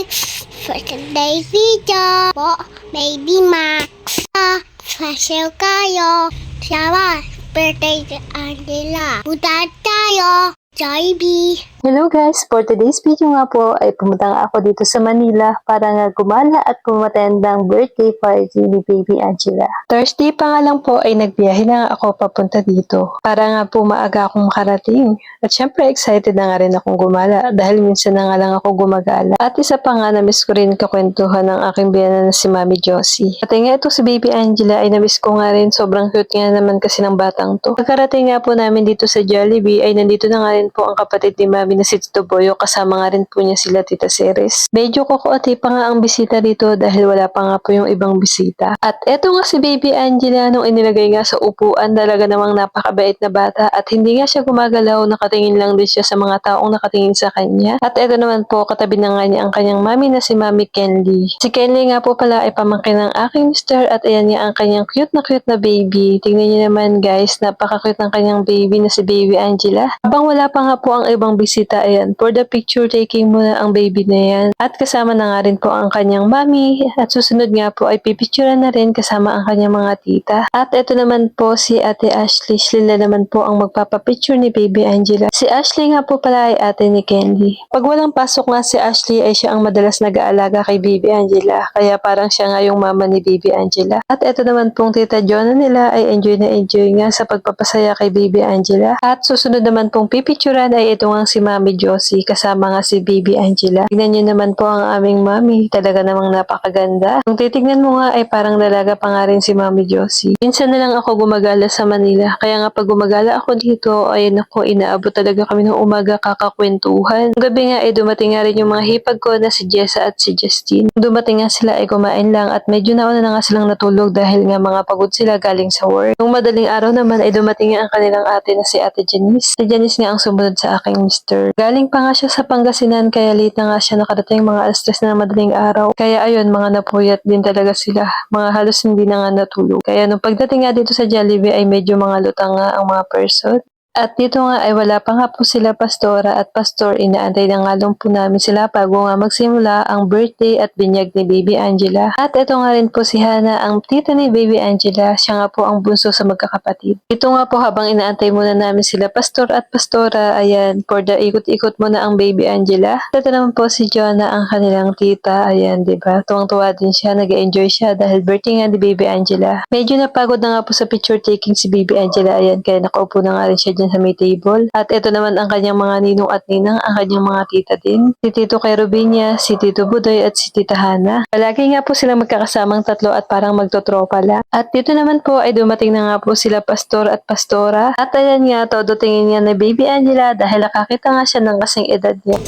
guys! For today's video po, Baby Max. Special kayo. Siya birthday ni Angela. Punta tayo. Jollibee. Hello guys! For today's video nga po ay pumunta nga ako dito sa Manila para nga gumala at pumattend ng birthday party ni Baby Angela. Thursday pa nga lang po ay nagbiyahe na nga ako papunta dito para nga po maaga akong makarating. At syempre excited na nga rin akong gumala dahil minsan na nga lang ako gumagala. At isa pa nga na-miss ko rin kakwentuhan ng aking biyana na si Mami Josie. At nga ito si Baby Angela ay na-miss ko nga rin, sobrang cute nga naman kasi ng batang to. Pagkarating nga po namin dito sa Jollibee ay nandito na nga rin po ang kapatid ni Mami na si Tito Boyo, kasama nga rin po niya sila Tita Ceres. Medyo kukuati pa nga ang bisita dito dahil wala pa nga po yung ibang bisita. At eto nga si Baby Angela nung inilagay nga sa upuan, talaga namang napakabait na bata at hindi nga siya gumagalaw, nakatingin lang din siya sa mga taong nakatingin sa kanya. At eto naman po, katabi na nga niya ang kanyang mami na si Mami Kenly. Si Kenly nga po pala ay pamangkin ng aking mister at ayan nga ang kanyang cute na baby. Tingnan niyo naman guys, napaka-cute ng kanyang baby na si Baby Angela. Habang wala pa nga po ang ibang bisita, ayan, for the picture taking muna ang baby na yan. At kasama na nga rin po ang kanyang mami. At susunod nga po ay pipicturean na rin kasama ang kanyang mga tita. At ito naman po si Ate Ashley. Sila naman po ang magpapapicture ni Baby Angela. Si Ashley nga po pala ay ate ni Kenly. Pag walang pasok nga si Ashley ay siya ang madalas nag-aalaga kay Baby Angela. Kaya parang siya nga yung mama ni Baby Angela. At ito naman pong tita Jonah nila ay enjoy na enjoy nga sa pagpapasaya kay Baby Angela. At susunod naman pong pipicturean ay ito nga si Mami Josie kasama nga si Baby Angela. Tignan nyo naman po ang aming mami. Talaga namang napakaganda. Kung titignan mo nga ay parang dalaga pa nga rin si Mami Josie. Minsan na lang ako gumagala sa Manila. Kaya nga pag gumagala ako dito ay naku, inaabot talaga kami ng umaga kakakwentuhan. Ang gabi nga ay dumating nga rin yung mga hipag ko na si Jessa at si Justine. Dumating nga sila ay kumain lang at medyo nauna na nga silang natulog dahil nga mga pagod sila galing sa work. Nung madaling araw naman ay dumating nga ang kanilang ate na si Ate Janice. Si Janice nga ang sumunod sa aking mister. Galing pa nga siya sa Pangasinan kaya late na nga siya nakadating, mga alas 3 na madaling araw. Kaya ayun, mga napuyat din talaga sila. Mga halos hindi na nga natulog. Kaya nung pagdating nga dito sa Jollibee ay medyo mga lutang nga ang mga person. At dito nga ay wala pa nga po sila Pastora at Pastor, inaantay na nga lang po namin sila bago nga magsimula ang birthday at binyag ni Baby Angela. At ito nga rin po si Hana, ang tita ni Baby Angela, siya nga po ang bunso sa magkakapatid. Ito nga po habang inaantay muna namin sila Pastor at Pastora, ayan, for the ikot-ikot muna ang Baby Angela. Ito naman po si Jonah, ang kanilang tita, ayan, diba? Tuwang-tuwa din siya, nag-enjoy siya dahil birthday nga ni Baby Angela. Medyo napagod na nga po sa picture taking si Baby Angela, ayan, kaya nakaupo na nga rin siya dyan sa may table. At ito naman ang kanyang mga ninong at ninang, ang kanyang mga tita din. Si Tito Kay Rubinia, si Tito Budoy at si Tita Hana. Palagi nga po silang magkakasamang tatlo at parang magtotropa lang. At dito naman po ay dumating na nga po sila Pastor at Pastora. At ayan nga, todo tingin niya na Baby Angela dahil nakakita nga siya ng kasing edad niya.